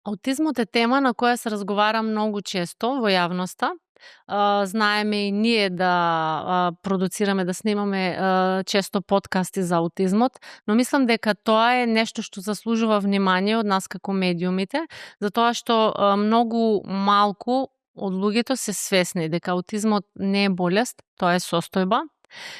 Аутизмот е тема на која се разговара многу често во јавноста. Знаеме и ние да продуцираме, да снимаме често подкасти за аутизмот, но мислам дека тоа е нешто што заслужува внимание од нас како медиумите, затоа што многу малку од луѓето се свесни дека аутизмот не е болест, тоа е состојба.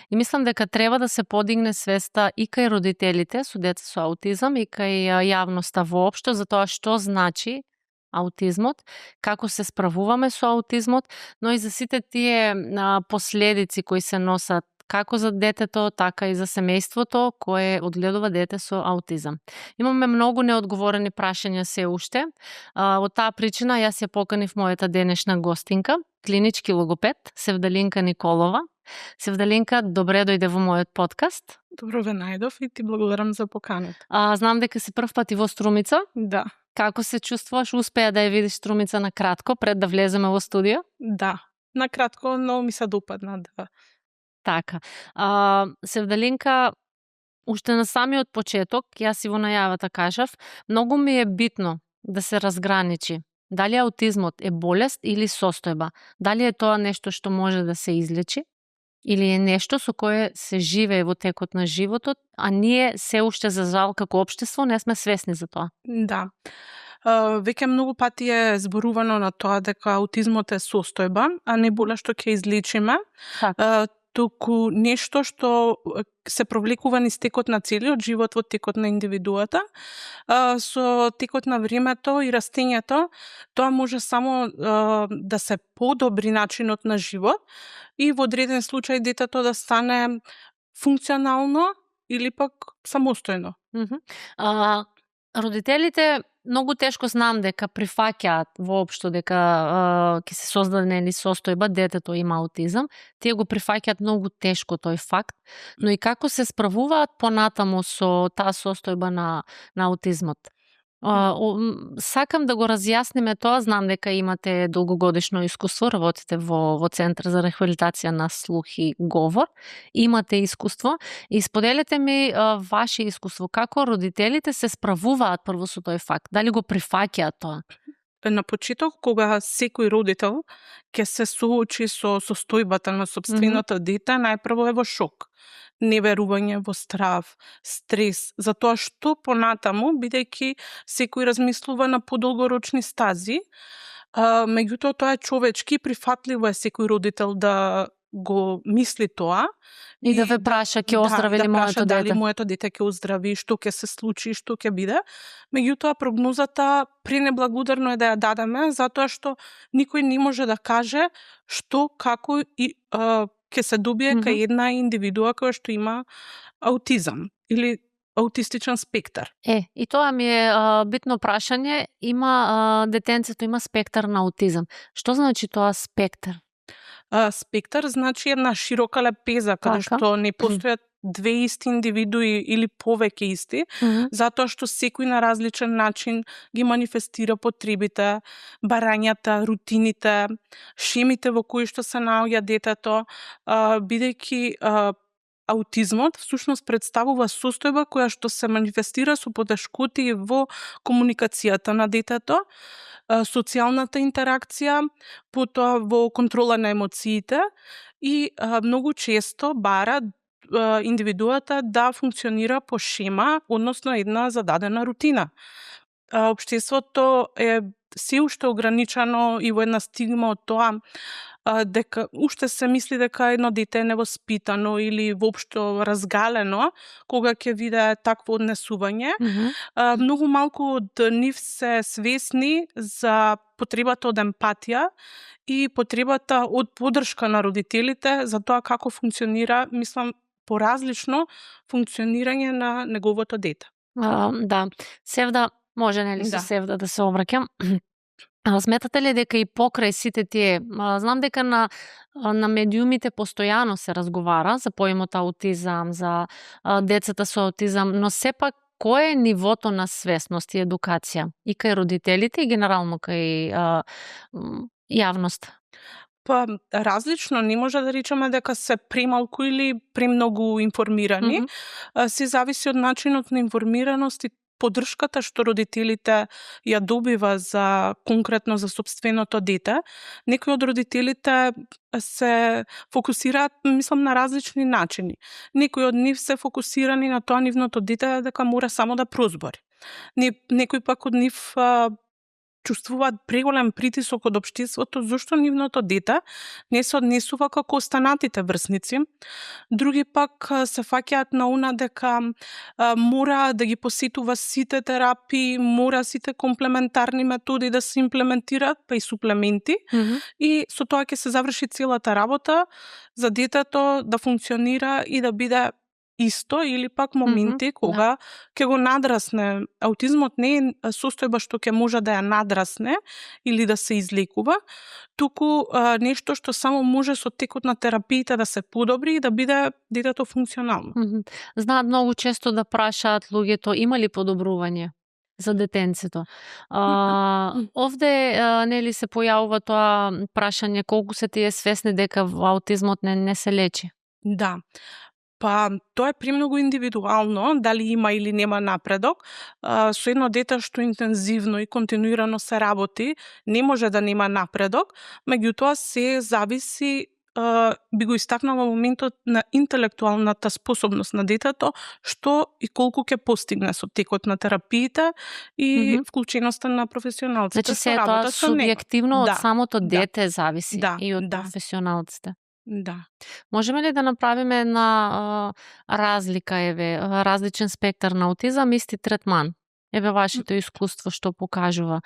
И мислам дека треба да се подигне свеста и кај родителите со деца со аутизам и кај јавноста воопшто за тоа што значи аутизмот, како се справуваме со аутизмот, но и за сите тие последици кои се носат како за детето, така и за семејството кое одгледува дете со аутизам. Имаме многу неодговорени прашања се уште. Од таа причина јас ја поканив мојата денешна гостинка, клинички логопед, Севдалинка Николова. Севдалинка, добре дојде во мојот подкаст. Добро ве најдов и ти благодарам за поканата. Знам дека си прв пат и во Струмица. Да. Како се чувствуваш? Успеа да ја видиш Струмица на кратко пред да влеземе во студио? Да. На кратко, но ми се допадна, да. Така. Севдалинка, уште на самиот почеток, јас и во најавата кажав, многу ми е битно да се разграничи дали аутизмот е болест или состојба. Дали е тоа нешто што може да се излечи или е нешто со кое се живее во текот на животот, а ние се уште за жал како општество не сме свесни за тоа. Да. Веќе многу пати е зборувано на тоа дека аутизмот е состојба, а не болест што ќе излечиме. Туку нешто што се провлекува низ текот на целиот живот, во текот на индивидуата. Со текот на времето и растењето, тоа може само да се подобри начинот на живот и во одреден случај детето да стане функционално или пак самостојно. Родителите многу тешко знам дека прифаќаат воопшто дека ќе се создаде нели состојба, детето има аутизам. Тие го прифаќаат многу тешко тој факт, но и како се справуваат понатаму со таа состојба на аутизмот. Сакам да го разјасниме тоа, знам дека имате долгогодишно искуство, работите во Центар за рехабилитација на слух и говор, имате искуство и споделете ми ваше искуство, како родителите се справуваат прво со тој факт, дали го прифаќаат тоа? На почеток, кога секој родител ќе се соочи со состојбата на сопственото дете, најпрво е во шок, неверување, во страв, стрес, за тоа што понатаму, бидејќи секој размислува на подолгорочни стази, меѓутоа тоа е човечки, прифатливо е секој родител да го мисли тоа. И да ве праша, ќе оздрави ли моето дете? Дали моето дете ќе оздрави, што ќе се случи, што ќе биде. Меѓутоа, прогнозата пренеблагодарно е да ја дадеме, затоа што никој не може да каже што, како и ќе се добие кај една индивидуа која што има аутизам или аутистичен спектар. И тоа ми е битно прашање. Детенцето има спектар на аутизам. Што значи тоа спектар? Спектар значи една широка лепеза, каде што не постојат две исти индивидуи или повеќе исти, затоа што секој на различен начин ги манифестира потребите, барањата, рутините, шемите во кои што се наоѓа детето, бидејќи аутизмот всушност представува состојба која што се манифестира со потешкоти во комуникацијата на детето, социјалната интеракција, потоа во контрола на емоциите и многу често бара индивидуата да функционира по шема, односно една зададена рутина. Општеството е се уште ограничено и во една стигма од тоа дека уште се мисли дека едно дете е невоспитано или воопшто разгалено кога ќе виде такво однесување. Многу малку од нив се свесни за потребата од емпатија и потребата од поддршка на родителите за тоа како функционира, мислам, поразлично функционирање на неговото дете. Да, Севда, може нели со Севда да се обраќам? Сметате ли дека и покрај сите тие, знам дека на медиумите постојано се разговара за поимот аутизам, за децата со аутизам, но сепак кое е нивото на свесност и едукација и кај родителите и генерално кај јавноста? Па различно, не може да речеме дека се премалку или премногу информирани. Се зависи од начинот на информираност и поддршката што родителите ја добива за конкретно за сопственото дете, некои од родителите се фокусираат, мислам, на различни начини. Некои од нив се фокусирани на тоа нивното дете дека мора само да прозбори. Некои пак од нив чувствуваат преголем притисок од општеството зашто нивното дете не се однесува како останатите врсници. Други пак се фаќаат на она дека мора да ги посетува сите терапии, мора сите комплементарни методи да се имплементираат, па и суплементи, и со тоа ќе се заврши целата работа за детето да функционира и да биде исто, или пак моменти кога ќе го надрасне. Аутизмот не е состојба што ќе може да ја надрасне или да се излекува, туку нешто што само може со текот на терапиите да се подобри и да биде детето функционално. Знаат многу често да прашаат луѓето има ли подобрување за детенцето. Овде нели се појавува тоа прашање колку се тие свесни дека аутизмот не се лечи? Да. Па, тоа е премногу индивидуално, дали има или нема напредок. Со едно дете што интензивно и континуирано се работи, не може да нема напредок, меѓутоа се зависи, би го истакнала моментот на интелектуалната способност на детето, што и колку ќе постигне со текот на терапиите и вклученоста на професионалците. Значи се тоа субјективно од самото дете зависи и од професионалците. Да. Можеме ли да направиме една разлика, различен спектар на аутизам, исти третман? Вашето искуство што покажува.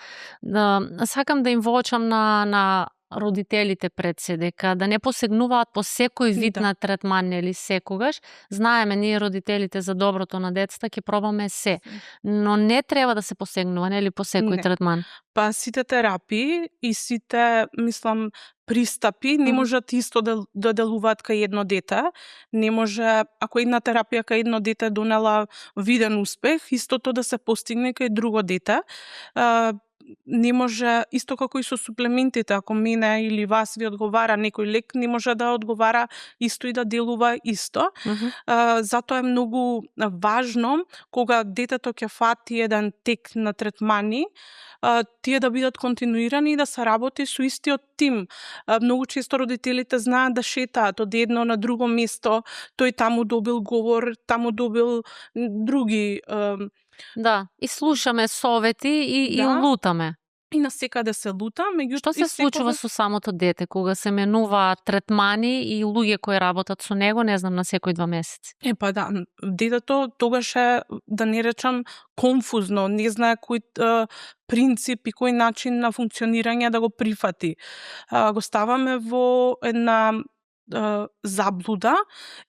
Сакам да им воочам на родителите пред се, дека да не посегнуваат по секој вид на третман, нели секогаш. Знаеме, ние родителите за доброто на децата ќе пробаме се, но не треба да се посегнува, нели, по секој третман. Па сите терапии и сите, мислам, пристапи не можат исто да делуваат кај едно дете. Не може, ако една терапија кај едно дете донела виден успех, истото да се постигне кај друго дете. Не може, исто како и со суплементите, ако мене или вас ви одговара некој лек, не може да одговара исто и да делува исто. Затоа е многу важно, кога детето ќе фати еден тек на третмани, тие да бидат континуирани и да се работи со истиот тим. Многу често родителите знаат да шетаат од едно на друго место, тој таму добил говор, таму добил други. Да, и слушаме совети и лутаме. И насекаде се лута, меѓутоа што се случува со самото дете кога се менуваат третмани и луѓе кои работат со него, не знам, на секој 2 месеци? Па да, детето тогаш е, да не речам, конфузно, не знае кој принцип и кој начин на функционирање да го прифати. Го ставаме во една заблуда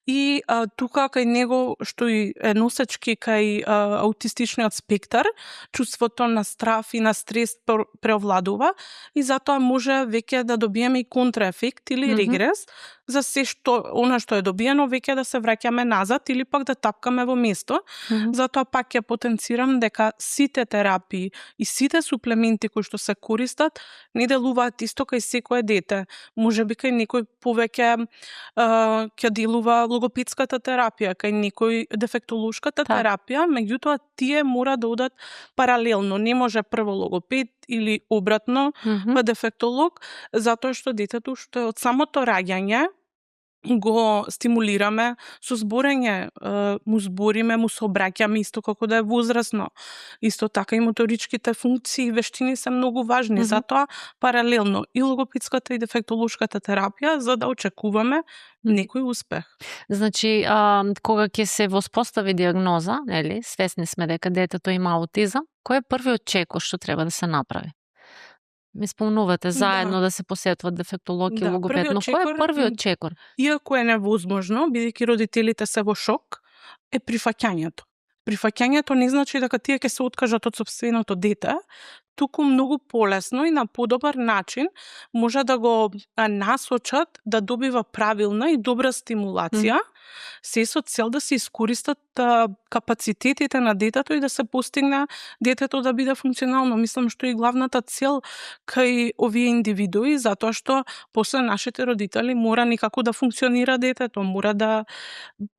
и тука кај него, што и е носечки кај аутистичниот спектар, чувството на страф и на стрес преовладува и затоа може веќе да добиеме и контраефект или регрес за се што она што е добиено веќе да се враќаме назад или пак да тапкаме во место. Затоа пак ќе потенцирам дека сите терапии и сите суплементи кои што се користат не делуваат исто кај секое дете. Можеби кај некој повеќе ќе делува логопедската терапија, кај некој дефектолошката терапија, меѓутоа тие мора да одат паралелно. Не може прво логопед или обратно па дефектолог, затоа што детето што е од самото раѓање го стимулираме со зборење, му збориме, му се обраќаме исто како да е возрасно. Исто така и моторичките функции и вештини се многу важни, затоа паралелно и логопедската и дефектолошката терапија за да очекуваме некој успех. Значи, кога ќе се воспостави диагноза, нели, свесни сме дека детето има аутизам, кој е првиот чекор што треба да се направи? Ми спомнувате заедно да се посетуват дефектолог и логопед, но кој е првиот чекор? Иако е невозможно, бидејќи родителите се во шок, е прифаќањето. Прифаќањето не значи дека тие ќе се откажат од сопственото дете, туку многу полесно и на подобар начин може да го насочат да добива правилна и добра стимулација, се со цел да се искористат капацитетите на детето и да се постигне детето да биде функционално. Мислам што и главната цел кај овие индивидуи, затоа што после нашите родители мора некако да функционира детето, мора да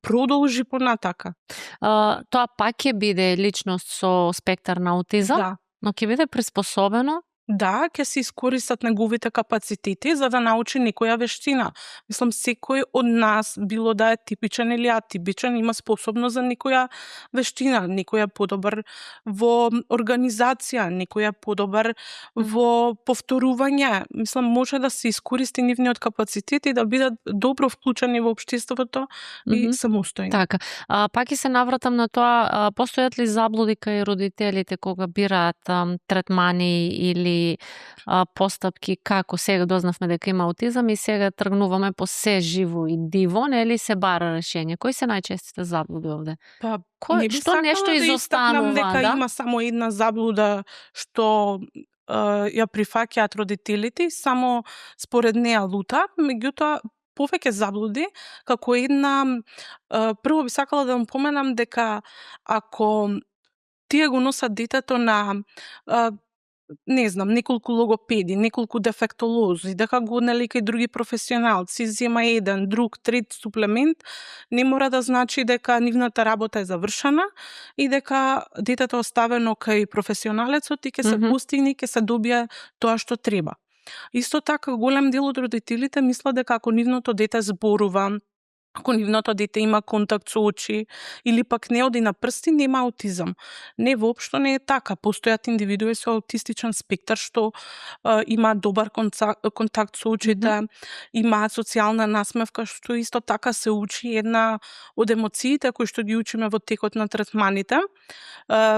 продолжи понатака. Тоа пак ќе биде личност со спектар на аутизам, Да. но ќе биде приспособено. Да, ќе се искористат неговите капацитети за да научи некоја вештина. Мислам, секој од нас, било да е типичен или атипичен, има способност за некоја вештина. Некој е подобар во организација, некој е подобар во повторување. Мислам, може да се искористи нивниот капацитет и да бидат добро вклучени во општеството и самостојни. Така. Пак и се навратам на тоа, постојат ли заблуди кај родителите кога бираат третмани или постапки, како сега дознавме дека има аутизам и сега тргнуваме по се живо и диво, нели се бара решение. Кои се најчестите заблуди овде? Па, не би што нешто изостанува, дека да? има само една заблуда што ја прифаќаат родителите, само според неа лута, меѓутоа повеќе заблуди, како една прво би сакала да му поменам дека ако тие го носат детето на не знам, неколку логопеди, неколку дефектолози, дека го нели кај други професионалци, зема еден, друг, трет суплемент, не мора да значи дека нивната работа е завршена и дека детето оставено кај професионалецот и ќе се постигне, ќе се добие тоа што треба. Исто така, голем дел од родителите мислат дека ако нивното дете зборува, ако нивното дете има контакт со очи или пак не оди на прсти, нема аутизам. Не, воопшто не е така. Постојат индивидуи со аутистичен спектар што има добар контакт со очите, има социјална насмевка, што исто така се учи една од емоциите кои што ги учиме во текот на третманите.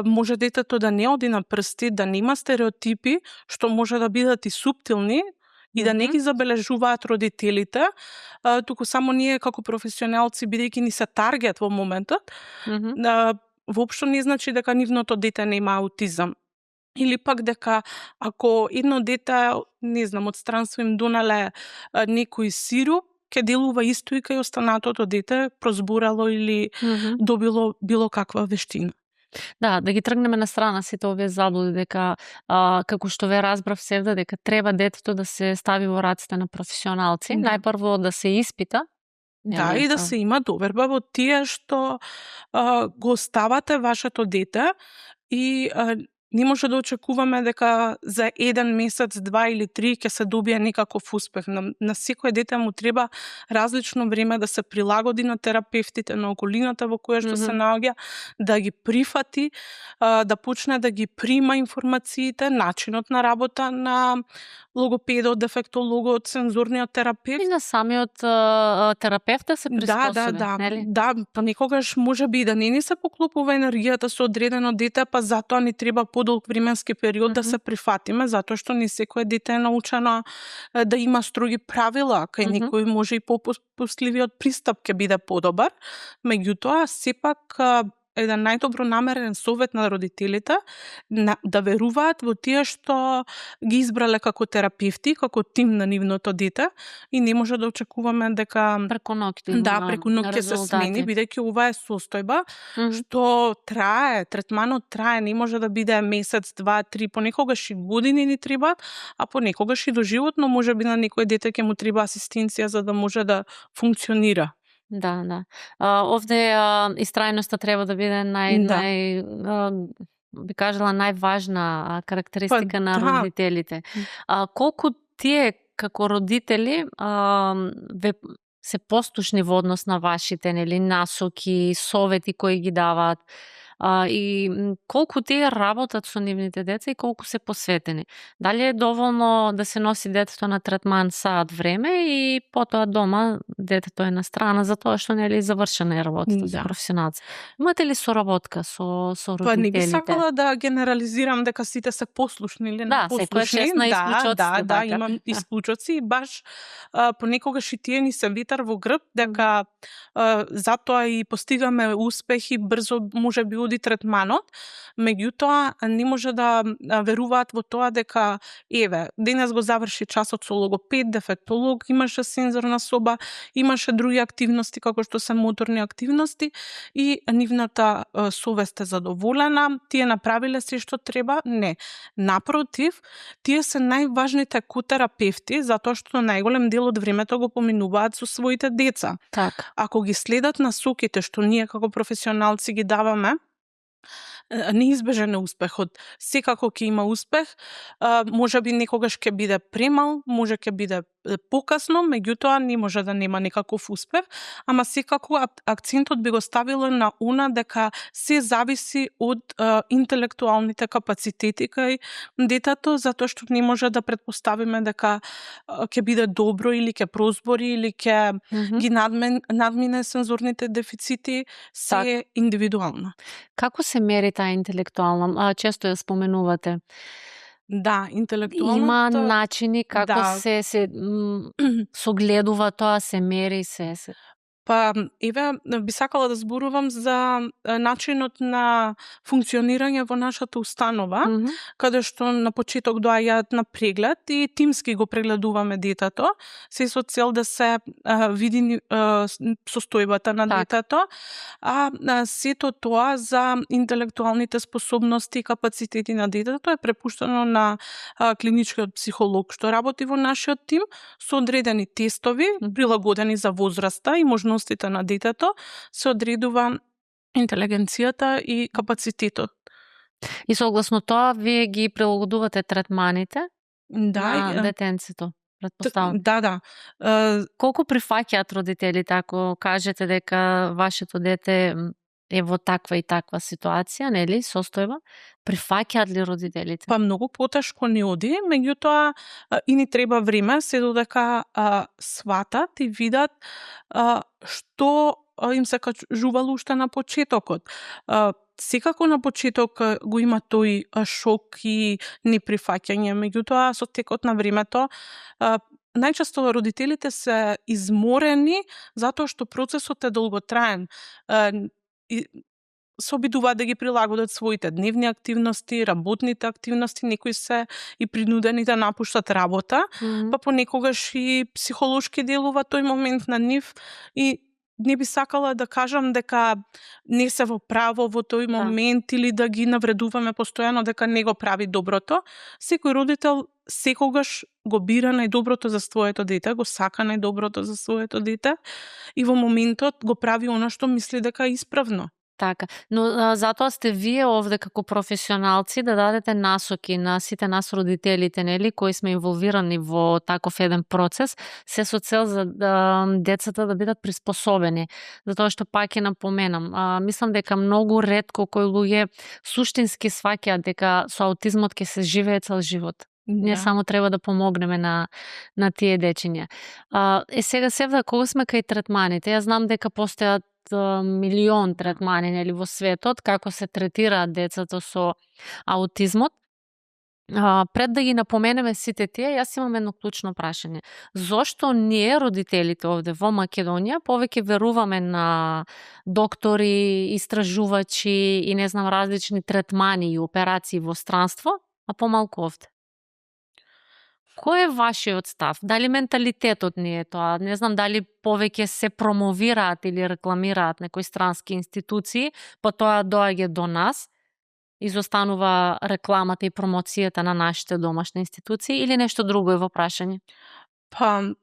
Може детето да не оди на прсти, да нема стереотипи, што може да бидат и суптилни, и да не ги забележуваат родителите, туку само ние како професионалци, бидејќи ни се таргет во моментот, воопшто не значи дека нивното дете нема аутизам. Или пак дека ако едно дете, не знам, од странство им донеле некој сируп, ќе делува исто и кај останатото дете, прозборало или добило било каква вештина. Да, да ги тргнеме на страна сите овие заблуди, дека како што ве разбрав севда, дека треба детето да се стави во раците на професионалци, најпрво да се испита. Да, и да се има доверба во тие што го оставате вашето дете и не може да очекуваме дека за 1 месец, 2 или 3 ќе се добие некаков успех. На секој дете му треба различно време да се прилагоди на терапевтите, на околината во која што се наоѓа, да ги прифати, да почне да ги прима информациите, начинот на работа на логопедот, дефектологот, сензорниот терапевт. И на самиот терапевт да се приспособи, нели? Да, понекогаш може би да не ни се поклопува енергијата со одредено дете, па затоа ни треба подолг временски период да се прифатиме, затоа што не секое дете е научено да има строги правила, кај некој може и попустливиот пристап ќе биде подобар, меѓутоа сепак еден најдобро намерен совет на родителите да веруваат во тие што ги избрале како терапевти, како тим на нивното дете и не може да очекуваме дека преку ноќ ќе се смени, бидејќи ова е состојба што трае, третманот трае, не може да биде месец, 2, 3, понекогаш и години ни треба, а понекогаш и доживотно може би на некој дете ќе му треба асистенција за да може да функционира. Да. Овде истрајноста треба да биде би кажала најважна карактеристика на родителите. Колку тие како родители се послушни во однос на вашите насоки, совети кои ги даваат, и колку тие работат со нивните деца и колку се посветени. Дали е доволно да се носи детето на третман саат време и потоа дома детето е на страна затоа што нели завршена е работата со професионалци. Имате ли соработка со родителите? Па не би сакала да генерализирам дека сите се послушни или непослушни. Да, секоја честна исклучоци. Да, имам исклучоци и баш понекогаш и тие ни се ветар во грб дека затоа и постигаме успехи брзо можеби води третманот, меѓутоа не може да веруваат во тоа дека еве, денес го заврши часот со логопед, дефектолог, имаше сензорна соба, имаше други активности како што се моторни активности и нивната совест е задоволена, тие направиле се што треба. Не. Напротив, тие се најважните котерапевти затоа што најголем дел од времето го поминуваат со своите деца. Така. Ако ги следат насоките што ние како професионалци ги даваме, неизбежен е успехот. Секако ќе има успех, можеби некогаш ќе биде премал, може ќе биде покасно, меѓутоа не може да нема некаков успех, ама секако акцентот би го ставила на она дека се зависи од интелектуалните капацитети кај детето, затоа што не може да претпоставиме дека ќе биде добро или ќе прозбори или ќе ги надмине сензорните дефицити, се индивидуално. Како се мери таа интелектуална? Често ја споменувате. Да, интелектуалната... Има начини како се согледува тоа, се мери, се... Па, еве, би сакала да зборувам за начинот на функционирање во нашата установа, каде што на почеток доаѓаат на преглед и тимски го прегледуваме детето, се со цел да се види состојбата на детето, а сето тоа за интелектуалните способности и капацитети на детето е препуштено на клиничкиот психолог што работи во нашиот тим со одредени тестови, прилагодени за возраста и можностите на детето, се одредува интелигенцијата и капацитетот. И согласно тоа, вие ги прилагодувате третманите на детенцето, претпоставам. Да. Колку прифаќаат родителите ако кажете дека вашето дете е во таква и таква ситуација, нели, состојба? Прифаќаат ли родителите? Па многу потешко не оди, меѓутоа и ни треба време се додека сватат и видат што им се кажувало уште на почетокот. Секако на почеток го има тој шок и неприфаќање, меѓутоа со текот на времето најчесто родителите се изморени затоа што процесот е долготраен. Се обидуваат да ги прилагодат своите дневни активности, работните активности, некои се и принудени да напуштат работа, па понекогаш и психолошки делува тој момент на нив и не би сакала да кажам дека не се во право во тој момент или да ги навредуваме постојано дека не го прави доброто. Секој родител секогаш го бира најдоброто за своето дете, го сака најдоброто за своето дете и во моментот го прави она што мисли дека е исправно. Така, но затоа сте вие овде како професионалци да дадете насоки на сите нас родителите, нели, кои сме инволвирани во таков еден процес, се со цел за децата да бидат приспособени. Затоа што пак ќе напоменам, мислам дека многу ретко кои луѓе суштински сваќаат дека со аутизмот ќе се живее цел живот. Ние само треба да помогнеме на тие дечиња. Сега Севда, кога сме кај третманите, ја знам дека постојат милион третмани, нели, во светот, како се третираат децата со аутизмот. Пред да ги напоменеме сите тие, јас имам едно клучно прашање. Зошто ние, родителите овде во Македонија, повеќе веруваме на доктори, истражувачи и не знам различни третмани и операции во странство, а помалку овде? Кој е вашиот став? Дали менталитетот не е тоа? Не знам дали повеќе се промовираат или рекламираат некои странски институции, па тоа доаѓа до нас, изостанува рекламата и промоцијата на нашите домашни институции или нешто друго е во прашање? Па,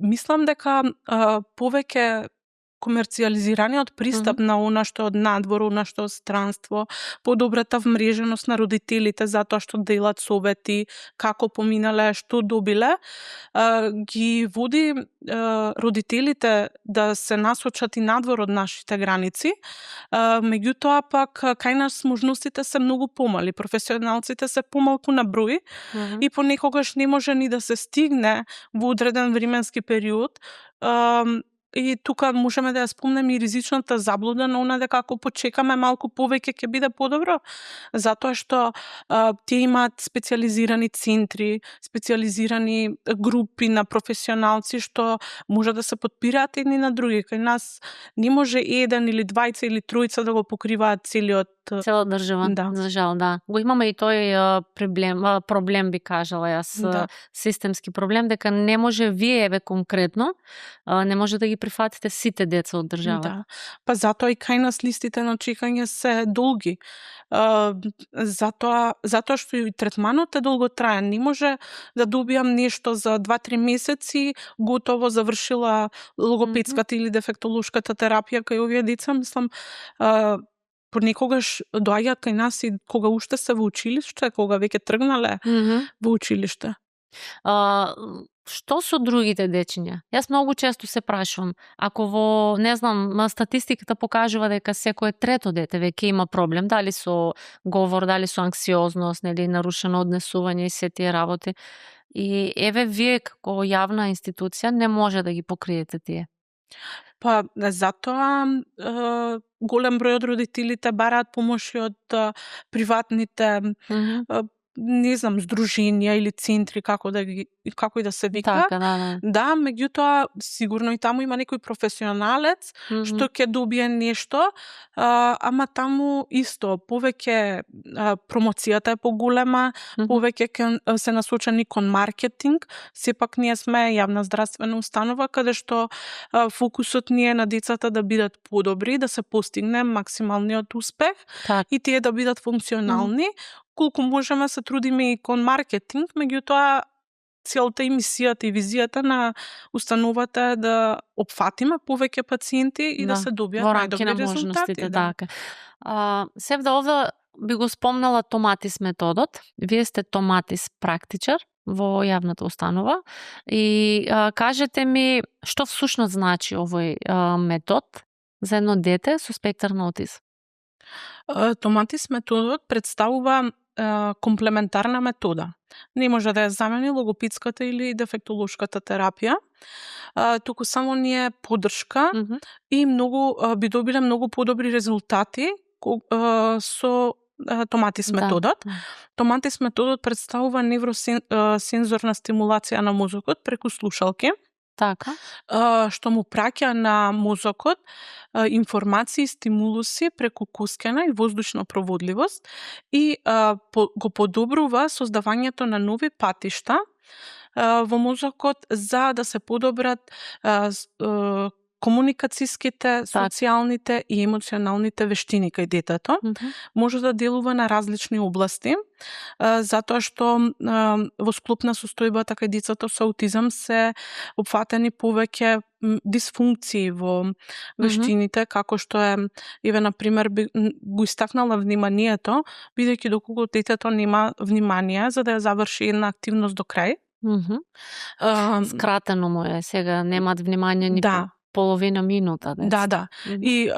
мислам дека повеќе комерцијализираниот пристап на она што од надвор, она што од странство, подобрата вмреженост на родителите затоа што делат совети, како поминале, што добиле, ги води родителите да се насочат и надвор од нашите граници, меѓутоа пак кај нас можностите се многу помали, професионалците се помалку на број и понекогаш не може ни да се стигне во одреден временски период. И тука можеме да ја спомнеме и ризичната заблуда на она дека ако почекаме малку повеќе ќе биде подобро, затоа што тие имаат специјализирани центри, специјализирани групи на професионалци што може да се подпираат едни на други. Кај нас не може еден или двајца или тројца да го покриваат целиот цела држава, Да. за жал, да. Го имаме и тој проблем би кажала јас, Да. системски проблем, дека не може вие еве конкретно, не може да ги прифатите сите деца од државата. Да. Па затоа и кај нас листите на чекање се долги. Затоа што и третманот е долготраен. Не може да добиам нешто за 2-3 месеци, готово завршила логопедската или дефектолошката терапија кај овие деца. Мислам, понекогаш доаѓаат кај нас и кога уште се во училиште, кога веќе тргнале во училиште. Што со другите дечиња? Јас многу често се прашувам, ако во, не знам, статистиката покажува дека секое трето дете веќе има проблем, дали со говор, дали со анксиозност, нели, нарушено однесување и се тие работи. И еве вие како јавна институција не може да ги покриете тие. Па затоа голем број од родителите бараат помоши од приватните не знам, здруженија или центри, како и да се вика. Така, да. Да, меѓутоа сигурно и таму има некој професионалец што ќе добие нешто, ама таму исто повеќе промоцијата е поголема, повеќе се насочени кон маркетинг. Сепак ние сме јавна здравствена установа каде што фокусот ни е на децата да бидат подобри, да се постигне максималниот успех и тие да бидат функционални. Колку можеме се трудиме и кон маркетинг, меѓутоа целта и мисијата и визијата на установата е да опфатиме повеќе пациенти и да се добијат најдобри резултати. Така. Севда овде би го спомнала томатис методот. Вие сте томатис практичар во јавната установа и кажете ми што всушност значи овој метод за едно дете со спектар на аутизам. Томатис методот представува комплементарна метода. Не може да ја замени логопедската или дефектолошката терапија, туку само ни е поддршка и би добиле многу подобри резултати со томатис методот. Томатис методот представува невросензорна стимулација на мозокот преку слушалки. Така. Што му праќа на мозокот информации, стимулуси преку коскена и воздушна проводливост и го подобрува создавањето на нови патишта во мозокот за да се подобрат комуникацијските, социјалните и емоционалните вештини кај детето. Може да делува на различни области, затоа што во склоп на состојбата кај децата со аутизам се опфатени повеќе дисфункции во вештините, како што е, еве, например, го истакнала вниманието, бидејќи доколку детето нема внимание за да ја заврши една активност до крај. Скратено му е, сега немаат внимание ни половина минута. Да. И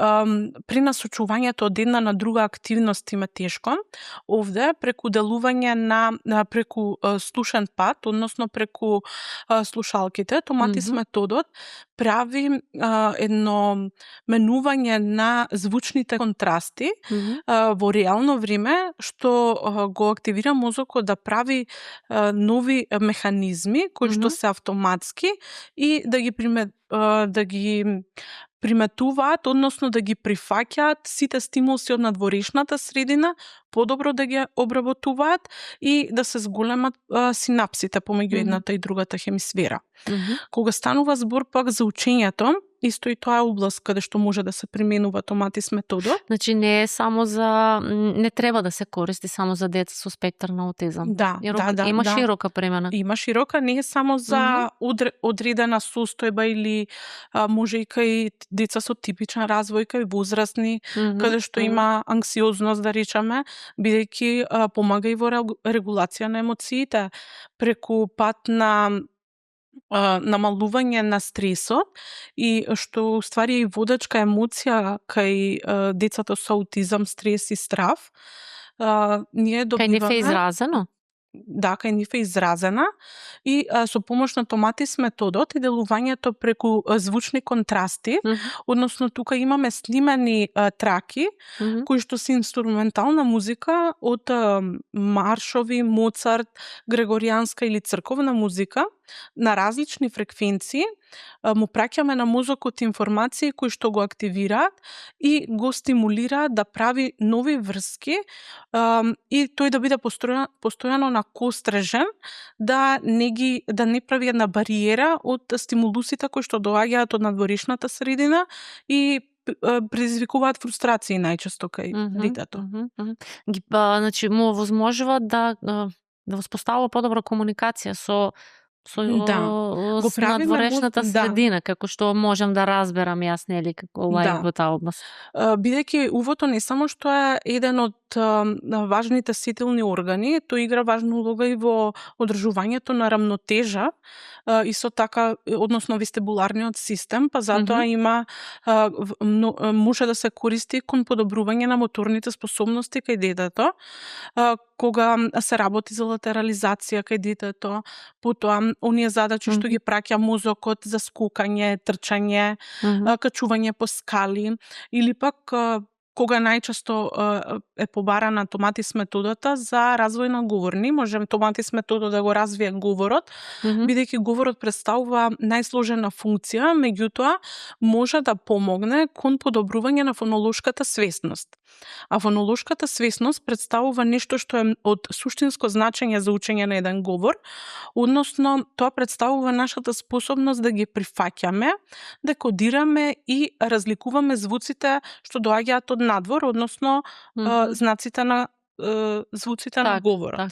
пренасочувањето од една на друга активност им е тешко. Овде, преку делување преку слушен пат, односно преку слушалките, томатис методот прави едно менување на звучните контрасти во реално време, што го активира мозокот да прави нови механизми кои што се автоматски и да ги приметуваат, односно да ги прифаќаат сите стимулси од надворешната средина, подобро да ги обработуваат и да се зголемат синапсите помеѓу едната и другата хемисфера. Кога станува збор пак за учењето, исто и тоа е област каде што може да се применува томатис методот. Значи не е само не треба да се користи само за деца со спектар на аутизам. Да. Има широка примена. Има широка, не е само за одредена состојба или може и кај деца со типичен развој, кај возрастни, каде што има анксиозност, да речеме, бидејќи помага и во регулација на емоциите преку пат на намалување на стресот и што уствари е и водачка емоција кај децата со аутизам, стрес и страв. Ние добиваме... Кај нив е изразено? Да, кај нив е изразена и со помош на томатис методот и делувањето преку звучни контрасти, односно тука имаме снимени траки кои што се инструментална музика од маршови, Моцарт, грегоријанска или црковна музика на различни фреквенции му праќаме на мозокот информации кои што го активираат и го стимулираат да прави нови врски и тој да биде постојано накострежен, да не прави една бариера од стимулусите кои што доаѓаат од надворешната средина и предизвикуваат фрустрации најчесто кај детето. Значи му овозможува да воспоставува подобра комуникација со надворешната средина, како што можам да разберам јас, нели, како во таа област. Бидејќи увото не само што е еден од важните сетилни органи, тој игра важна улога и во одржувањето на рамнотежа, исто така, односно вестибуларниот систем, па затоа може да се користи кон подобрување на моторните способности кај детето, кога се работи за латерализација кај детето, потоа оние задачи што ги праќа мозокот за скокање, трчање, качување по скали, или пак кога најчесто е побарана томатис методата за развој на говорни, можем томатис метода да го развие говорот, бидејќи говорот представува најсложена функција, меѓутоа може да помогне кон подобрување на фонолошката свесност. А фонолошката свесност представува нешто што е од суштинско значење за учење на еден говор, односно тоа представува нашата способност да ги прифаќаме, декодираме и разликуваме звуците што доаѓаат од надвор, односно знаците на звуците на говорот.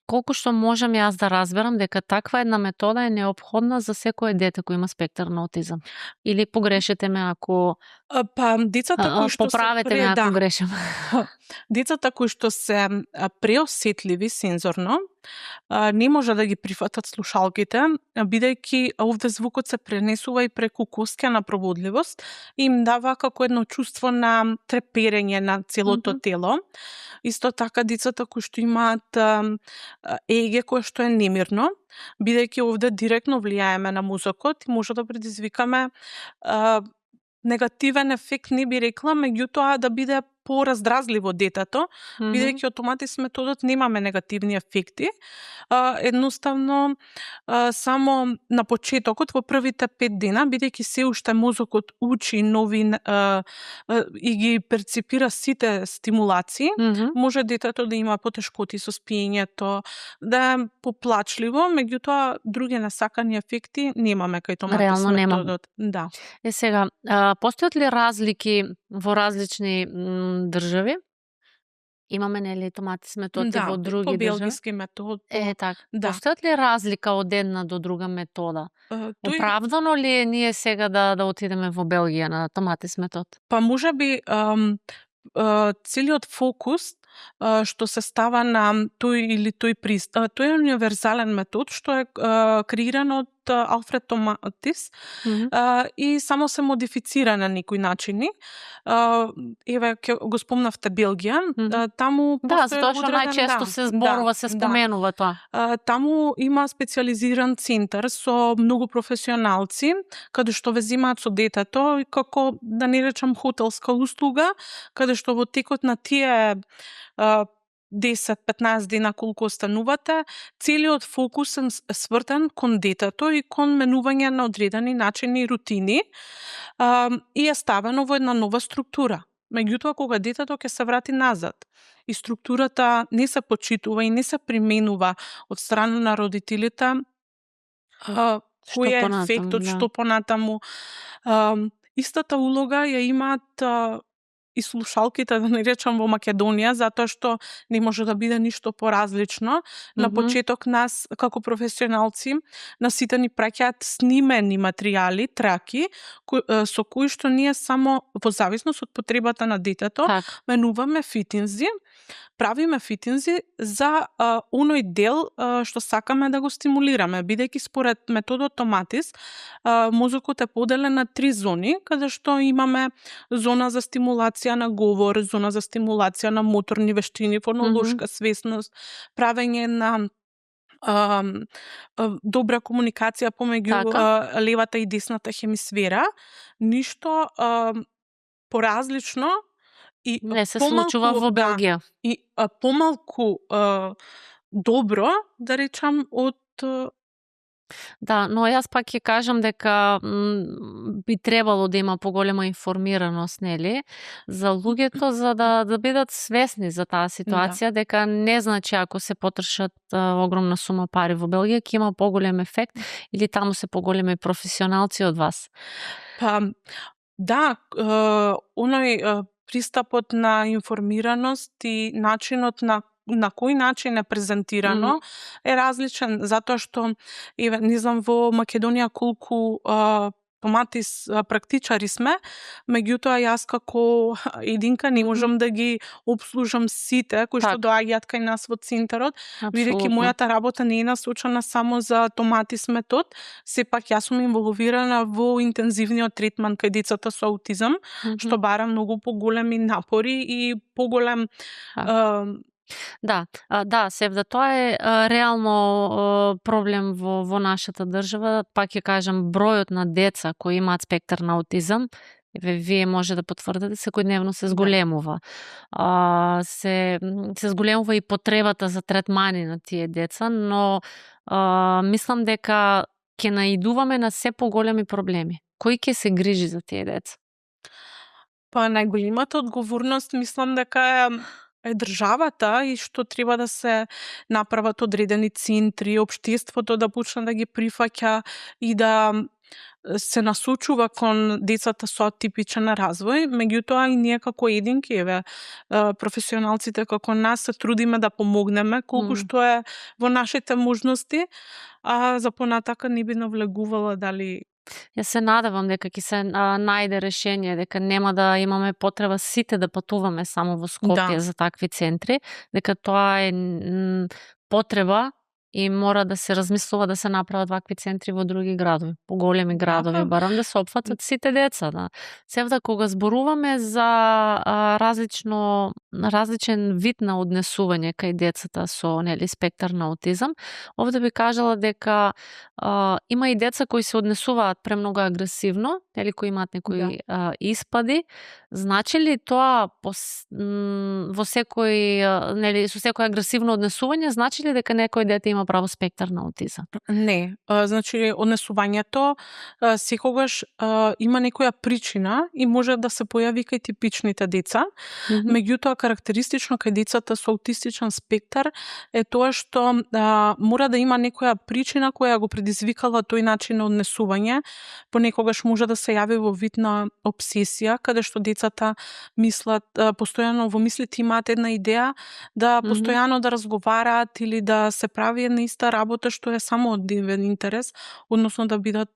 Колку што можам јас да разберам дека таква една метода е неопходна за секое дете кој има спектар на аутизам. Или погрешете ме ако децата кои што поправете ме ако грешам. Децата кои што се преосетливи сензорно, не може да ги прифатат слушалките, бидејќи овде звукот се пренесува и преку коскена проводливост и им дава како едно чувство на треперење на целото тело. Исто така децата кои што имаат еге кое што е немирно, бидејќи овде директно влијаеме на мозокот и може да предизвикаме негативен ефект, не би рекла, меѓутоа да биде пораздразливо детето, бидејќи автоматис методот немаме негативни ефекти. Едноставно, само на почетокот, во првите 5 дена, бидејќи се уште мозокот учи нови и ги перципира сите стимулации, може детето да има потешкоти со спиењето, да е поплачливо, меѓутоа други насакани ефекти немаме кај автоматис методот. Да. Сега, постојат ли разлики во различни држави? Имаме нели томатис методи во други по држави? белгиски метод. Така. Постојат ли разлика од една до друга метода? Оправдано ли е ние сега да отидеме во Белгија на томатис метод? Па можеби целиот фокус што се става на тој или тој пристап, тој е универзален метод што е креиран од Алфред Томатис и само се модифицира на некои начини. Еве, го спомнавте Белгија, таму затоа што најчесто се зборува, се споменува тоа. Таму има специализиран центар со многу професионалци, каде што ве земаат со детето, како да не речам хотелска услуга, каде што во текот на тие 10-15 дена колку останувате, целиот фокус е свртен кон детето и кон менување на одредени начини и рутини и е ставено во една нова структура. Меѓутоа, кога детето ќе се врати назад и структурата не се почитува и не се применува од страна на родителите, кој е ефектот, што понатаму. Истата улога ја имаат и слушалките, да не речам, во Македонија, затоа што не може да биде ништо поразлично. На почеток нас, како професионалци, на сите ни праќаат снимени материјали, траки, со кои што ние само во зависност од потребата на детето, менуваме фитинзи, правиме фитинзи за оној дел што сакаме да го стимулираме, бидејќи според методот Томатис, мозокот е поделен на 3 зони, каде што имаме зона за стимулација на говор, зона за стимулација на моторни вештини, фонолошка свесност, правење на добра комуникација помеѓу левата и десната хемисфера. Ништо поразлично и не се случува во Белгија. И помалку добро, да речам, од Да, но јас пак ќе кажам дека би требало да има поголема информираност, нели, за луѓето за да бидат свесни за таа ситуација, дека не значи ако се потрошат огромна сума пари во Белгија ќе има поголем ефект или таму се поголеми професионалци од вас. Па да, оној пристапот на информираност и начинот на кој начин е презентирано е различен, затоа што не знам во Македонија колку поматис практичари сме, меѓутоа јас како единка не можам да ги обслужам сите кои што доаѓаат кај нас во центарот, бидејќи мојата работа не е насочена само за томатис метод, сепак јас сум инволвирана во интензивниот третман кај децата со аутизам, што бара многу поголеми напори и поголем Да, Севда, тоа е реално проблем во нашата држава. Пак ќе кажам, бројот на деца кои имаат спектар на аутизам, вие може да потврдите, секојдневно се зголемува. Се зголемува и потребата за третмани на тие деца, но мислам дека ќе наидуваме на се поголеми проблеми. Кој ќе се грижи за тие деца? Па најголемата одговорност мислам дека е државата и што треба да се направат одредени центри, општеството да почне да ги прифаќа и да се насочува кон децата со атипичен развој, меѓутоа и ние како единки, професионалците како нас се трудиме да помогнеме колку што е во нашите можности, а за понатака не би навлегувала дали. Јас се надевам дека ќе се најде решение, дека нема да имаме потреба сите да патуваме само во Скопје за такви центри, дека тоа е потреба и мора да се размислува да се направат вакви центри во други градови, поголеми градови, барам да се опфатат сите деца. Да. Севда, кога зборуваме за различен вид на однесување кај децата со спектар на аутизам, овде би кажала дека има и деца кои се однесуваат премногу агресивно, или кои имаат некои испади. Значи ли тоа во секој со секој агресивно однесување, значи ли дека некој дете има право спектар на аутизам? Не, значи однесувањето секогаш има некоја причина и може да се појави кај типичните деца. Меѓутоа карактеристично кај децата со аутистичен спектар е тоа што мора да има некоја причина која го предизвикала тој начин на однесување. Понекогаш може да се јави во вид на обсесија, каде што децата мислат постојано во мислите имаат една идеја да постојано да разговараат или да се прави една иста работа што е само од дивен интерес, односно да бидат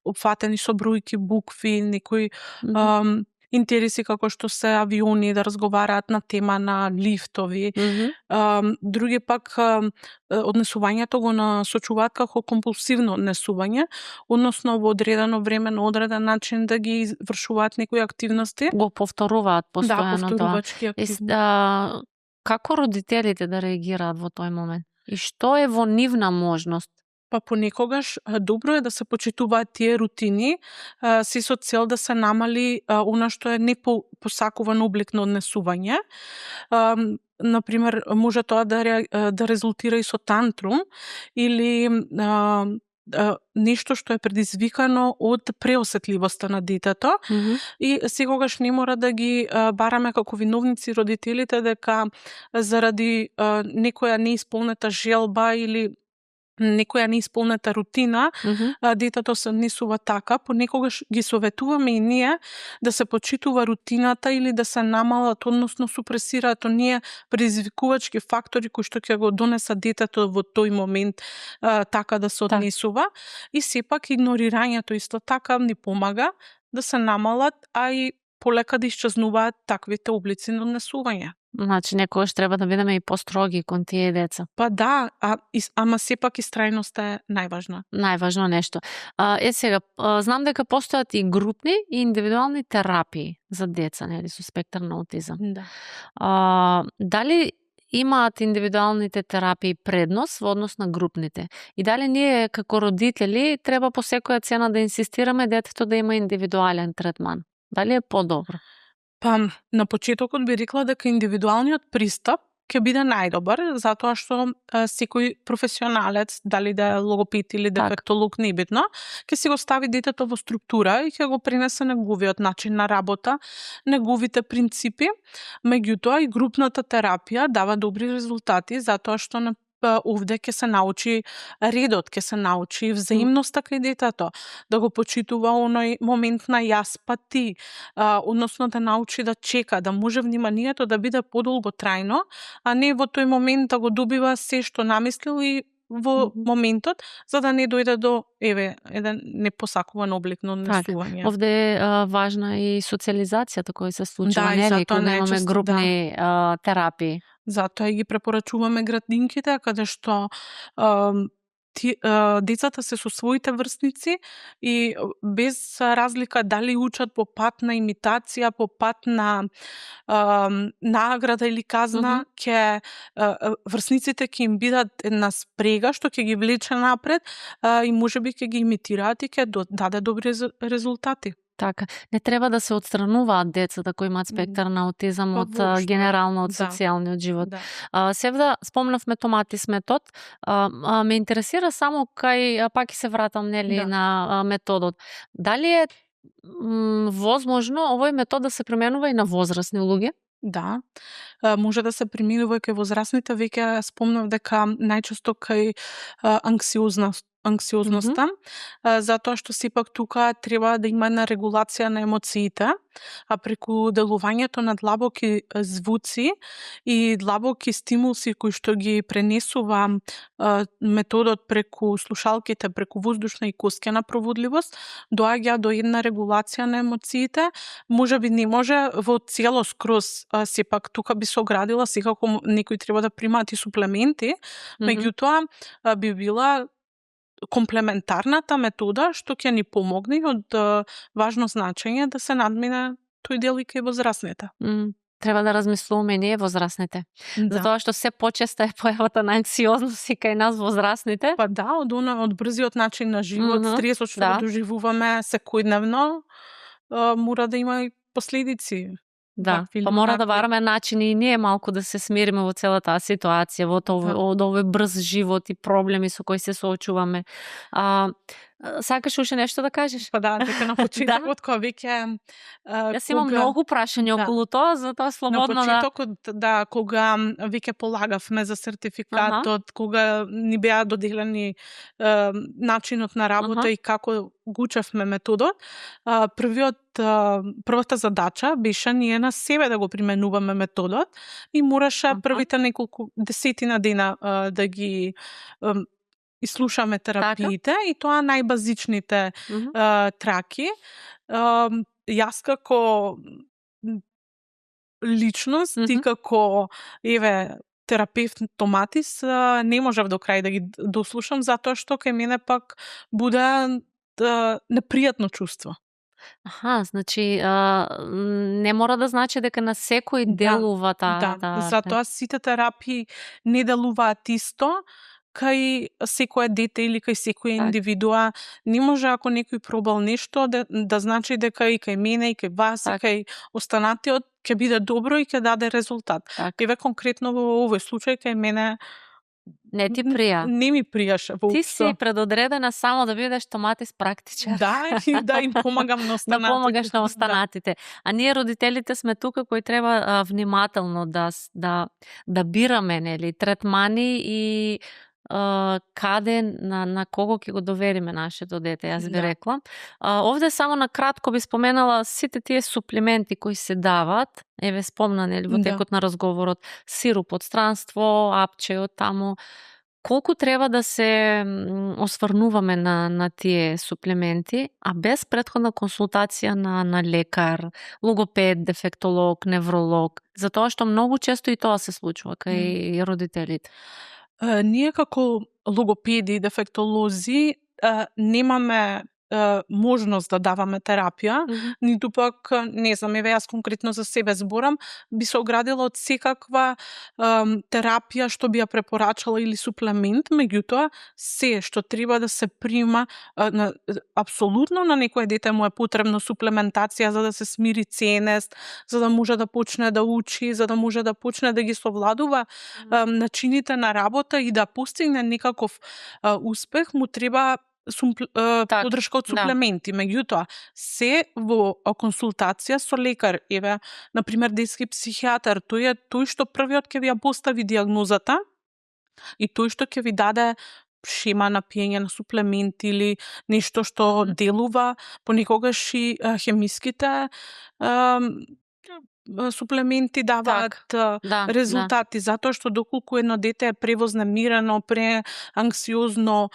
опфатени со бројки, букви, некои интереси како што се авиони, да разговараат на тема на лифтови. Други пак однесувањето го насочуваат како компулсивно однесување, односно во одредено време на одреден начин да ги извршуваат некои активности. Го повторуваат постојано. Да, повторувачки активности. Како родителите да реагираат во тој момент? И што е во нивна можност? Па понекогаш добро е да се почитуваат тие рутини, се со цел да се намали она што е непосакуван облик на однесување. Например, може тоа да резултира и со тантрум или нешто што е предизвикано од преосетливоста на детето и секогаш не мора да ги бараме како виновници родителите дека заради некоја неисполнета желба или некоја неисполнета рутина, детето се однесува така. Понекогаш ги советуваме и ние да се почитува рутината или да се намалат, односно супресираат оние предизвикувачки фактори кои што ќе го донесат детето во тој момент така да се однесува. И сепак игнорирањето исто така ни помага да се намалат, а и полека да исчезнуваат таквите облици на однесување. Значи, некогаш треба да бидеме и построги кон тие деца. Па да, ама сепак истрајноста е најважна. Најважно нешто. Сега, знам дека постојат и групни и индивидуални терапии за деца, нели, со спектар на аутизам. Да. Дали имаат индивидуалните терапии предност во однос на групните? И дали ние како родители треба по секоја цена да инсистираме детето да има индивидуален третман? Дали е подобро? Па, на почетокот би рекла дека индивидуалниот пристап ќе биде најдобар, затоа што секој професионалец, дали да е логопед или дефектолог, небитно, ќе си го стави детето во структура и ќе го пренесе неговиот начин на работа, неговите принципи. Меѓутоа и групната терапија дава добри резултати, затоа што овде ќе се научи редот, ќе се научи взаимноста кај детето, да го почитува оној момент на јас па ти, односно да научи да чека, да може вниманието да биде подолго трајно, а не во тој момент да го добива се што намислил и во моментот, за да не дојде до еден непосакуван облик на однесување. Овде е важна и социализацијата која се случува, нели, кога имаме групни терапии. Затоа ги препорачуваме градинките, каде што децата се со своите врсници и без разлика дали учат по пат на имитација, по пат на награда или казна, ќе врсниците ќе им бидат една спрега што ќе ги влече напред и можеби ќе ги имитираат и ќе даде добри резултати. Така, не треба да се отстрануваат децата кои имаат спектар на аутизам од генерално од социјалниот живот. Севда спомнавме томатис метод, ме интересира само кај, пак се вратам на методот. Дали е возможно овој метод да се применува и на возрастни луѓе? Да, може да се применува и кај возрастните, веќе спомнав дека најчесто кај анксиозноста, затоа што сепак тука треба да има една регулација на емоциите, а преку делувањето на длабоки звуци и длабоки стимулси кои што ги пренесува методот преку слушалките, преку воздушна и коскена проводливост, доаѓа до една регулација на емоциите. Можеби не може во целост скроз, сепак тука би се оградила, секако некои треба да примаат и суплементи, меѓутоа би била комплементарната метода што ќе ни помогне од важно значење да се надмине тој дел и кај возрастните. Треба да размислуваме ние возрастните. Затоа што се почеста е појавата на анксиозност и кај нас возрастните. Па да, од брзиот начин на живот, стресот што го доживуваме секојдневно, мора да има и последици. Да, па мора да бараме начини и ние малку да се смириме во цела таа ситуација, од овој брз живот и проблеми со кои се соочуваме. Сакаш уште нешто да кажеш? Па да, дека на почетокот кога веќе Јас имам многу прашања околу тоа, затоа слободно на почетокот, кога веќе полагавме за сертификатот, кога ни беа доделени начинот на работа и како го учевме методот, првата задача беше ние на себе да го применуваме методот и мораше првите неколку десетина дена да ги слушаме терапиите и тоа најбазичните траки. Јас како личност и како терапевт томатис не можев до крај да ги дослушам, затоа што кај мене пак буде непријатно чувство. Значи не мора да значи дека на секој делува таа. Затоа сите терапии не делуваат исто кај секое дете или кај секоја индивидуа. Не може ако некој пробал нешто да значи дека и кај мене, и кај вас, и кај останатиот ќе биде добро и ќе даде резултат. Еве конкретно во овој случај кај мене не ти прија. Не ми пријаше воопшто. Ти си предодредена само да бидеш томатис практичар. Да им помагам на останатите. Да помагаш на останатите. А ние родителите сме тука кои треба внимателно да бираме, нели, третмани и каде на кого ќе го довериме нашето дете, јас би рекла. Овде само на кратко би споменала сите тие суплементи кои се дават, еве спомна, нели, во текот на разговорот, сируп од странство, апче од таму. Колку треба да се осврнуваме на тие суплементи, а без претходна консултација на лекар, логопед, дефектолог, невролог, затоа што многу често и тоа се случува кај родителите. Ние како логопеди и дефектолози немаме можност да даваме терапија, ниту пак, не знам, еве јас конкретно за себе зборам, би се оградила од секаква терапија што би ја препорачала или суплемент, меѓутоа се што треба да се прима, апсолутно на некој дете му е потребно суплементација за да се смири ценест, за да може да почне да учи, за да може да почне да ги совладува начините на работа и да постигне некаков успех, му треба подршка од суплементи. Меѓутоа, се во консултација со лекар, еве, например, детски психијатар, тој е тој што првиот ќе ви ја постави дијагнозата и тој што ќе ви даде шема на пиење на суплементи или нешто што делува, понекогаш и хемиските суплементи даваат резултати, затоа што доколку едно дете е превознемирено, преанксиозно,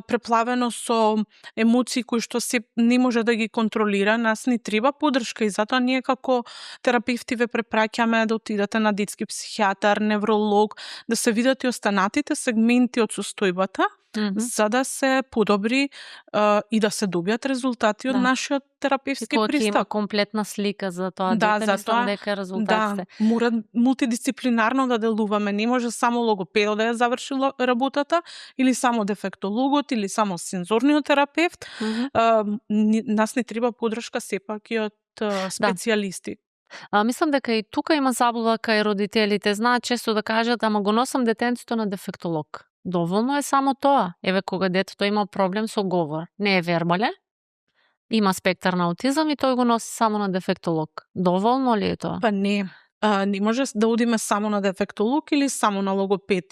преплавено со емоции кои што се не може да ги контролира, нас ни треба подршка и затоа ние како терапевти ве препраќаме да отидете на детски психијатар, невролог, да се видат и останатите сегменти од состојбата, за да се подобри и да се добијат резултати од нашиот терапевски пристап. Има комплетна слика за тоа дете, мислам дека резултатите. Мора мултидисциплинарно да делуваме, не може само логопедот да ја заврши работата, или само дефектологот, или само сензорниот терапевт. Нас не треба подршка сепак и од специјалисти. Мислам дека и тука има заблуда кај родителите. Знаат често да кажат, ама го носам детенцето на дефектолог. Доволно е само тоа. Еве, кога детето има проблем со говор, не е вербален, има спектар на аутизам и тој го носи само на дефектолог. Доволно ли е тоа? Па не. Не може да одиме само на дефектолог или само на логопед.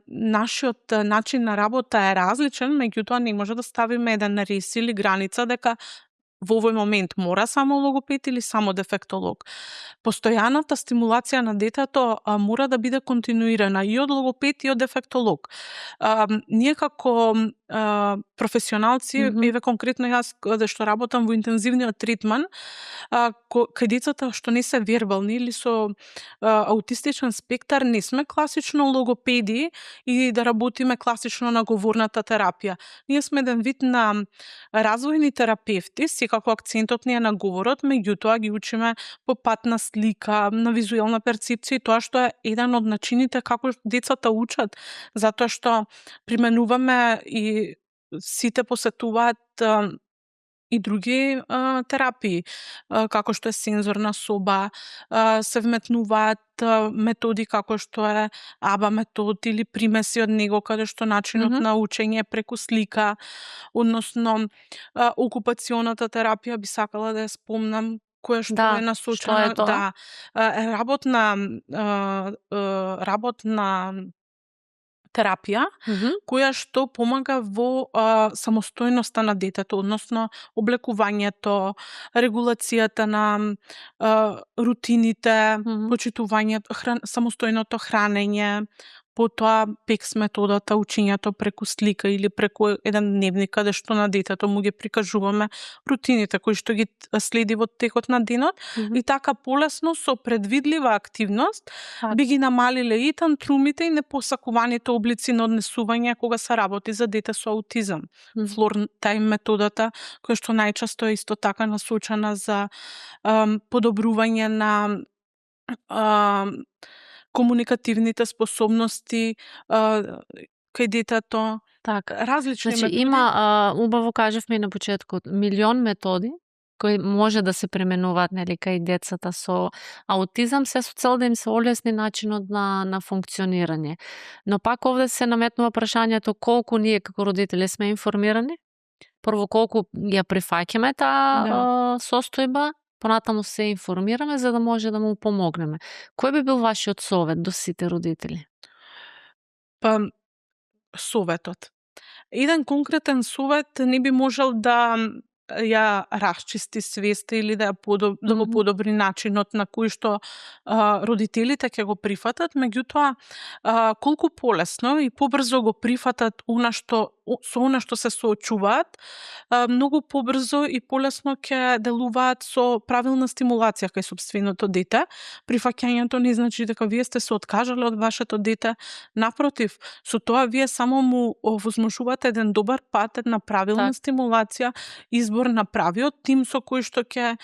Нашиот начин на работа е различен, меѓутоа не може да ставиме еден рез или граница дека во овој момент мора само логопед или само дефектолог. Постојаната стимулација на детето мора да биде континуирана и од логопед и од дефектолог. Ние како професионалци, еве конкретно јас што работам во интензивниот третман, кај децата што не се вербални или со аутистичен спектар, не сме класично логопеди и да работиме класично на говорната терапија. Ние сме еден вид на развојни терапевти, секако акцентот ни е на говорот, меѓутоа ги учиме по пат на слика, на визуелна перцепција и тоа што е еден од начините како децата учат, затоа што применуваме и сите посетуваат и други терапии, како што е сензорна соба, се вметнуваат методи како што е АБА метод или примеси од него, каде што начинот на учење преку слика, односно окупационата терапија би сакала да ја спомнам, која што е насочена, работна терапија, која што помага во самостојноста на детето, односно облекувањето, регулацијата на рутините, почитувањето, самостојното хранење, потоа ПЕКС методата, учењето преку слика или преку еден дневник каде што на детето му ги прикажуваме рутините кои што ги следи во текот на денот и така полесно со предвидлива активност би ги намалиле и тантрумите и непосакуваните облици на однесување кога се работи за дете со аутизам. Флор тајм методата, која што најчесто е исто така насочена за подобрување на комуникативните способности кај детето. Различни методи. Има, убаво кажавме на почетокот, милион методи кои може да се применуваат, нели, кај децата со аутизам, се со цел да им се олесни начинот на функционирање. Но пак овде се наметнува прашањето колку ние како родители сме информирани, прво колку ја прифаќаме таа состојба, понатаму се информираме за да може да му помогнеме. Кој би бил вашиот совет до сите родители? Па, советот. Еден конкретен совет не би можел да ја расчисти свеста или да го подобри начинот на кој што родителите ќе го прифатат, меѓутоа колку полесно и побрзо го прифатат она што со она што се соочуваат, многу побрзо и полесно ќе делуваат со правилна стимулација кај сопственото дете. Прифаќањето не значи дека вие сте се откажале од вашето дете. Напротив, со тоа вие само му овозможувате еден добар пат, една правилна стимулација, избор на правиот тим со кој што ќе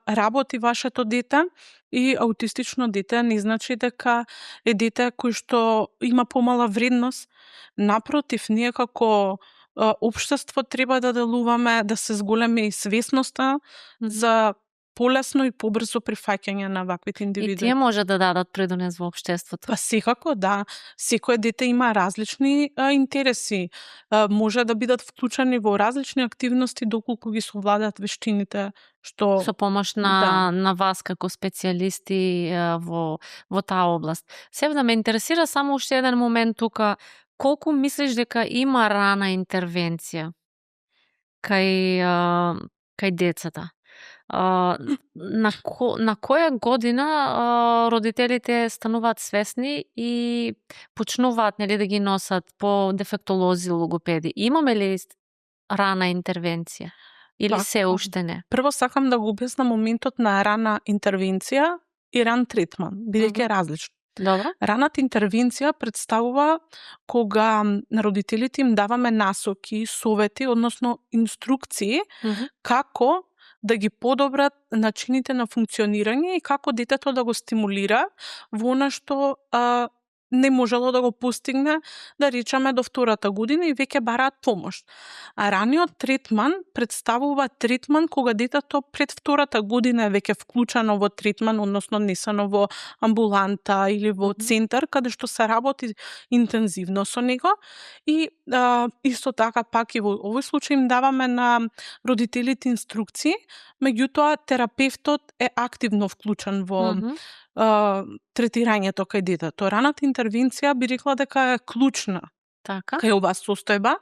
работи вашето дете. И аутистично дете не значи дека е дете кој што има помала вредност. Напротив, ние како општество треба да делуваме, да се зголеми и свесноста за полесно и побрзо прифаќање на ваквите индивиди. И тие може да дадат придонес во општеството. Па секако, да. Секој дете има различни интереси. Може да бидат вклучени во различни активности доколку ги совладат вештините што со помош на вас како специјалисти во таа област. Сега да ме интересира само уште еден момент тука. Колку мислиш дека има рана интервенција кај децата? На која година родителите стануваат свесни и почнуваат да ги носат по дефектолози, логопеди? Имаме ли рана интервенција? Или се уште не? Прво сакам да го објаснам моментот на рана интервенција и ран третман, бидејќи е различно. Добро. Раната интервенција представува кога на родителите им даваме насоки, совети, односно инструкции како да ги подобрат начините на функционирање и како детето да го стимулира во она што не можело да го постигне, да речеме, до втората година и веќе бараат помош. А раниот третман представува третман кога детето пред втората година е веќе вклучено во третман, односно несено во амбуланта или во центар, каде што се работи интензивно со него. И исто така пак и во овој случај им даваме на родителите инструкции, меѓутоа терапевтот е активно вклучен во третирањето кај детето. Раната интервенција би рекла дека е клучна кај оваа состојба,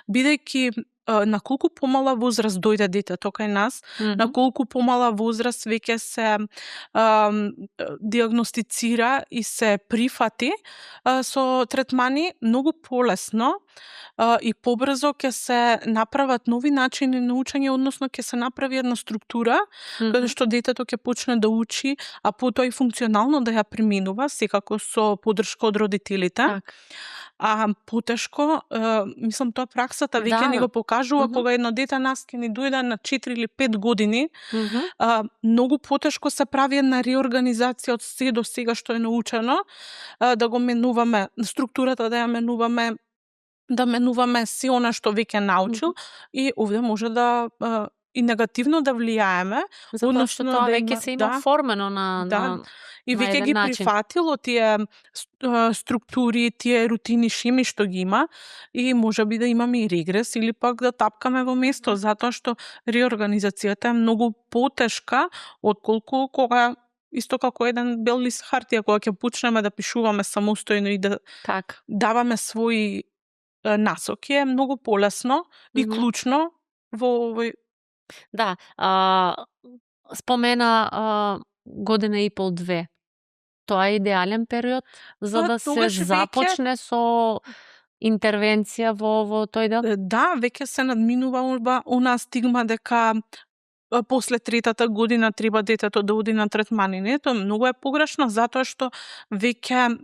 бидејќи на колку помала возраст дојде детето кај нас, на колку помала возраст веќе се диагностицира и се прифати со третмани, многу полесно и побрзо ќе се направат нови начини на учење, односно ќе се направи една структура каде што детето ќе почне да учи, а потоа и функционално да ја применува, секако со поддршка од родителите. А потешко, мислам, тоа праксата веќе ни го покажува кога едно дете нас ќе ни дојде на 4 или 5 години, многу потешко се прави една реорганизација од се до сега што е научено, да го менуваме структурата, да ја менуваме, да менуваме се она што веќе научил и овде може да и негативно да влијаеме, затоа што тоа веќе се има формено на и веќе ги прифатило тие структури, тие рутини, шеми што ги има и можеби да имаме и регрес или пак да тапкаме во место, затоа што реорганизацијата е многу потешка отколку кога исто како еден бел лист хартија, кога ќе почнеме да пишуваме самостојно и да даваме своји насоки, е многу полесно и клучно во овој. Да, спомена година и пол, 2. Тоа е идеален период за да се започне со интервенција во тој дел? Да, веќе се надминува она стигма дека после 3-та година треба детето да оди на третмани. Не, тоа многу е погрешно, затоа што веќе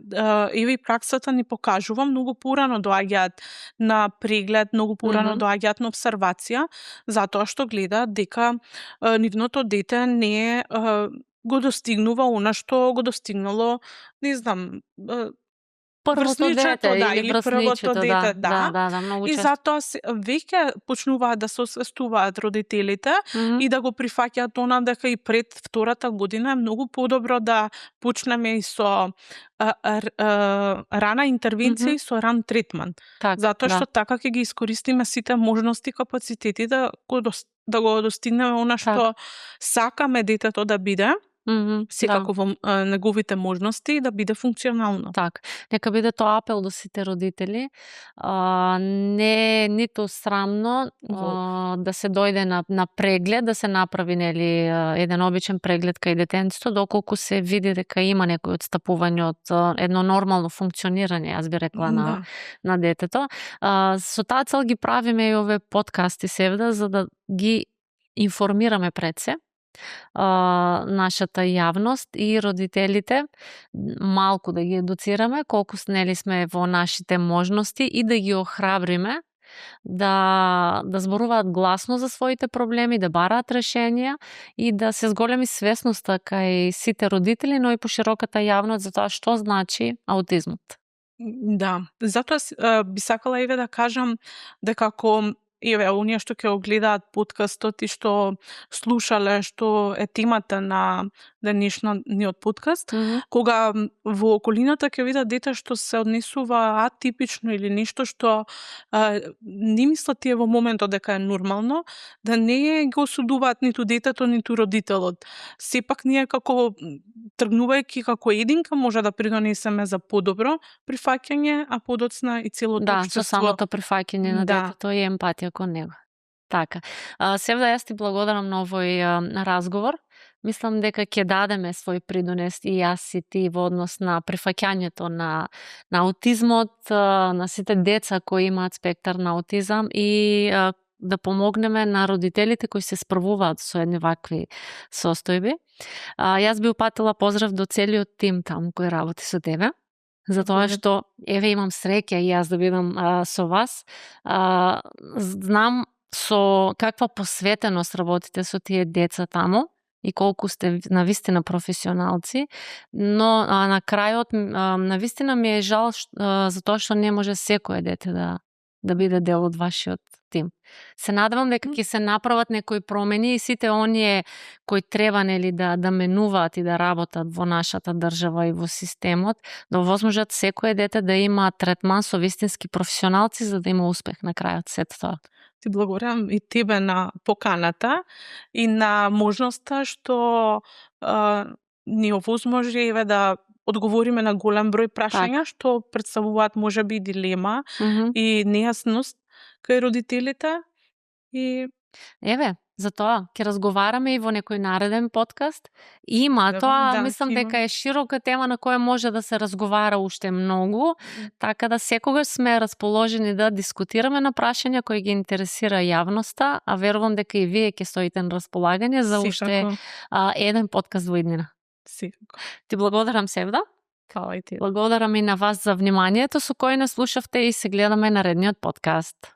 еве и праксата ни покажува, многу порано доаѓаат на преглед, многу порано доаѓаат на обсервација, затоа што гледаат дека нивното дете не го достигнува она што го достигнало, не знам, првото дете или првото дете, да, многу и често. затоа веќе почнуваат да се освестуваат родителите и да го прифаќаат она дека и пред втората година е многу подобро да почнеме и со рана интервенција и со ран третман. Затоа што така ќе ги искористиме сите можности, капацитети да го достигнеме она што сакаме детето да биде. секако во неговите можности да биде функционално. Так, нека биде тоа апел до сите родители. Не ниту срамно да се дојде на преглед, да се направи нели еден обичен преглед кај детенцето, доколку се види дека има некои отстапување од едно нормално функционирање, јас би рекла, на детето. Со таа цел ги правиме и овие подкасти, Севда, за да ги информираме пред се нашата јавност и родителите, малку да ги едуцираме колку нели сме во нашите можности и да ги охрабриме да зборуваат гласно за своите проблеми, да бараат решенија и да се зголеми свесноста кај сите родители, но и по широката јавност за тоа што значи аутизмот. Да, затоа би сакала еве да кажам дека ако еве, оние што ќе огледаат подкастот и што слушале што е темата на денешниот подкаст, кога во околината ќе видат дете што се однесува атипично или нешто што не мислат тие во моментот дека е нормално, да не го осудуваат ниту детето, ниту родителот. Сепак ние како тргнувајќи како единка може да придонесеме за подобро прифаќање, а подоцна и целото општество. Да, со самото прифаќање на детето и емпатија кон него. Така. Севда, јас ти благодарам на овој разговор. Мислам дека ќе дадеме свој придонес и јас и ти во однос на прифаќањето на аутизмот, на сите деца кои имаат спектар на аутизам и да помогнеме на родителите кои се справуваат со едни вакви состојби. Јас би упатила поздрав до целиот тим таму кој работи со тебе. Затоа што, еве, имам среќа и јас да бидам со вас. Знам со каква посветеност работите со тие деца таму и колку сте навистина професионалци, но на крајот навистина ми е жал за тоа што не може секое дете да биде дел од вашиот тим. Се надевам дека ќе се направат некои промени и сите оние кои треба нели да менуваат и да работат во нашата држава и во системот, да возможат секое дете да има третман со вистински професионалци за да има успех на крајот сето тоа. Ти благодарам и тебе на поканата и на можноста што ни овозможи еве да одговориме на голем број прашања што представуваат можеби дилема и нејасност кај родителите и еве, за тоа ќе разговараме и во некој нареден подкаст. Има тоа, мислам дека е широка тема на која може да се разговара уште многу, така да секогаш сме расположени да дискутираме на прашања кои ги интересира јавноста, а верувам дека и вие ќе стоите на располагање за уште еден подкаст во иднина. Ти благодарам, Севда. Фала и ти. Благодарам и на вас за вниманието со кој нас слушавте и се гледаме наредниот подкаст.